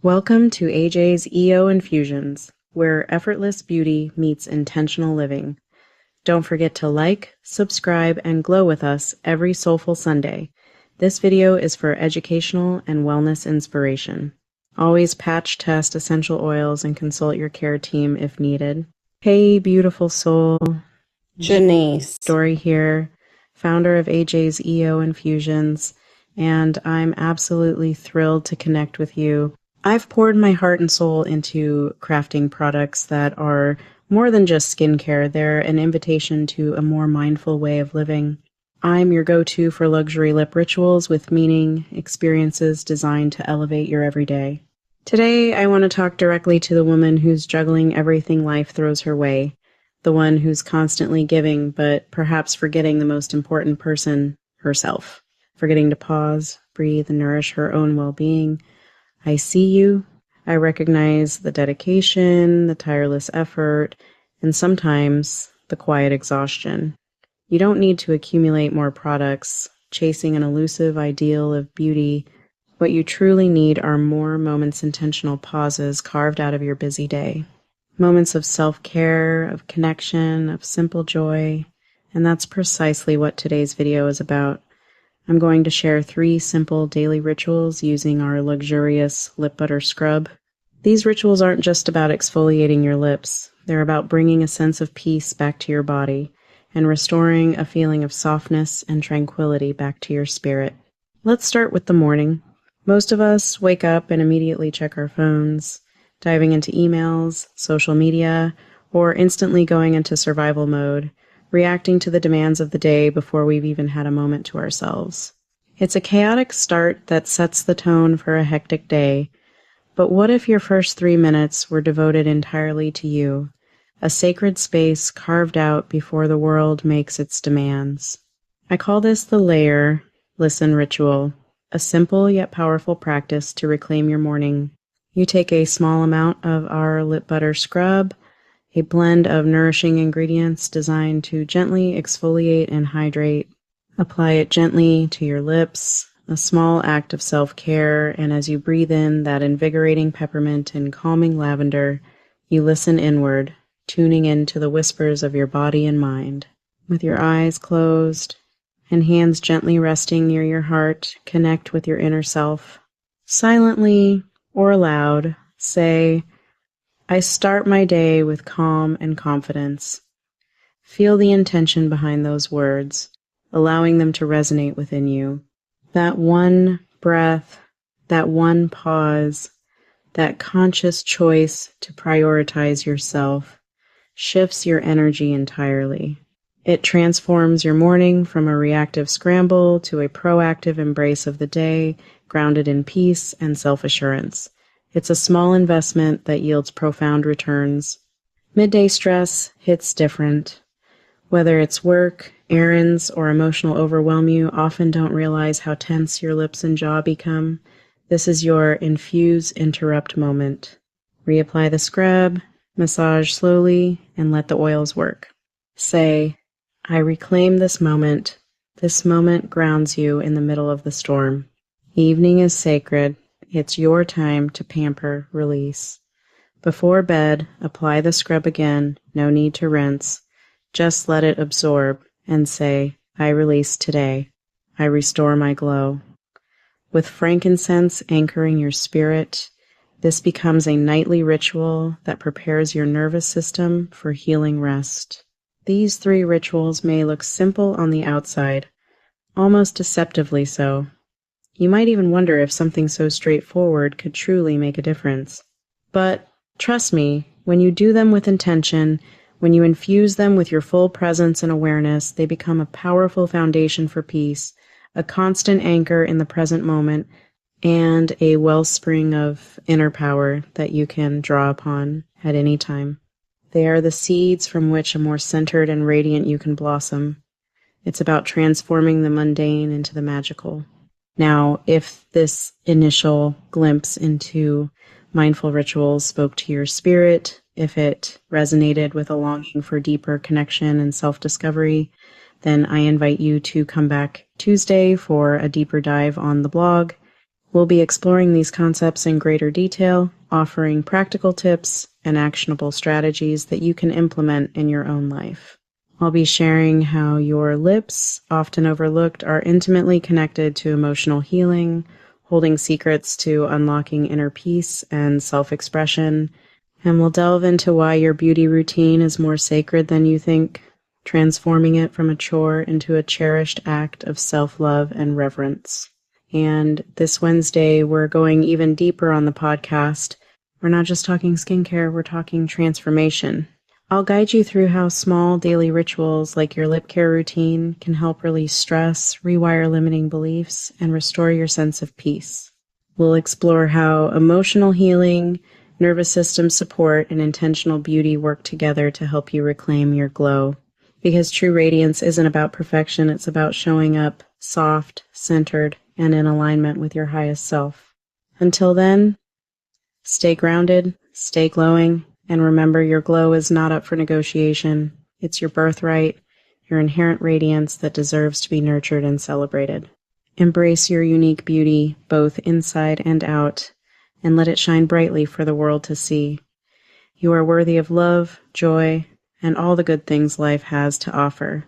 Welcome to AJ's EO Infusions, where effortless beauty meets intentional living. Don't forget to like, subscribe, and glow with us every Soulful Sunday. This video is for educational and wellness inspiration. Always patch test essential oils and consult your care team if needed. Hey, beautiful soul. Janice. Dory here, founder of AJ's EO Infusions, and I'm absolutely thrilled to connect with you. I've poured my heart and soul into crafting products that are more than just skincare. They're an invitation to a more mindful way of living. I'm your go-to for luxury lip rituals with meaning, experiences designed to elevate your everyday. Today, I want to talk directly to the woman who's juggling everything life throws her way, the one who's constantly giving, but perhaps forgetting the most important person, herself, forgetting to pause, breathe, and nourish her own well-being. I see you. I recognize the dedication, the tireless effort, and sometimes the quiet exhaustion. You don't need to accumulate more products, chasing an elusive ideal of beauty. What you truly need are more moments, intentional pauses carved out of your busy day. Moments of self-care, of connection, of simple joy. And that's precisely what today's video is about. I'm going to share 3 simple daily rituals using our luxurious lip butter scrub. These rituals aren't just about exfoliating your lips. They're about bringing a sense of peace back to your body and restoring a feeling of softness and tranquility back to your spirit. Let's start with the morning. Most of us wake up and immediately check our phones, diving into emails, social media, or instantly going into survival mode, reacting to the demands of the day before we've even had a moment to ourselves. It's a chaotic start that sets the tone for a hectic day, but what if your first 3 minutes were devoted entirely to you, a sacred space carved out before the world makes its demands? I call this the layer, listen ritual, a simple yet powerful practice to reclaim your morning. You take a small amount of our lip butter scrub, a blend of nourishing ingredients designed to gently exfoliate and hydrate. Apply it gently to your lips, a small act of self-care, and as you breathe in that invigorating peppermint and calming lavender, you listen inward, tuning into the whispers of your body and mind. With your eyes closed and hands gently resting near your heart, connect with your inner self. Silently or aloud, say, I start my day with calm and confidence. Feel the intention behind those words, allowing them to resonate within you. That one breath, that one pause, that conscious choice to prioritize yourself shifts your energy entirely. It transforms your morning from a reactive scramble to a proactive embrace of the day, grounded in peace and self-assurance. It's a small investment that yields profound returns. Midday stress hits different. Whether it's work, errands, or emotional overwhelm, you often don't realize how tense your lips and jaw become. This is your infuse interrupt moment. Reapply the scrub, massage slowly, and let the oils work. Say, I reclaim this moment. This moment grounds you in the middle of the storm. Evening is sacred. It's your time to pamper, release. Before bed, apply the scrub again, no need to rinse. Just let it absorb and say, I release today. I restore my glow. With frankincense anchoring your spirit, this becomes a nightly ritual that prepares your nervous system for healing rest. These 3 rituals may look simple on the outside, almost deceptively so. You might even wonder if something so straightforward could truly make a difference. But trust me, when you do them with intention, when you infuse them with your full presence and awareness, they become a powerful foundation for peace, a constant anchor in the present moment, and a wellspring of inner power that you can draw upon at any time. They are the seeds from which a more centered and radiant you can blossom. It's about transforming the mundane into the magical. Now, if this initial glimpse into mindful rituals spoke to your spirit, if it resonated with a longing for deeper connection and self-discovery, then I invite you to come back Tuesday for a deeper dive on the blog We'll be exploring these concepts in greater detail, offering practical tips and actionable strategies that you can implement in your own life. I'll be sharing how your lips, often overlooked, are intimately connected to emotional healing, holding secrets to unlocking inner peace and self-expression, and we'll delve into why your beauty routine is more sacred than you think, transforming it from a chore into a cherished act of self-love and reverence. And this Wednesday, we're going even deeper on the podcast. We're not just talking skincare, we're talking transformation. I'll guide you through how small daily rituals like your lip care routine can help release stress, rewire limiting beliefs, and restore your sense of peace. We'll explore how emotional healing, nervous system support, and intentional beauty work together to help you reclaim your glow. Because true radiance isn't about perfection, it's about showing up soft, centered, and in alignment with your highest self. Until then, stay grounded, stay glowing, and remember your glow is not up for negotiation. It's your birthright, your inherent radiance that deserves to be nurtured and celebrated. Embrace your unique beauty, both inside and out, and let it shine brightly for the world to see. You are worthy of love, joy, and all the good things life has to offer.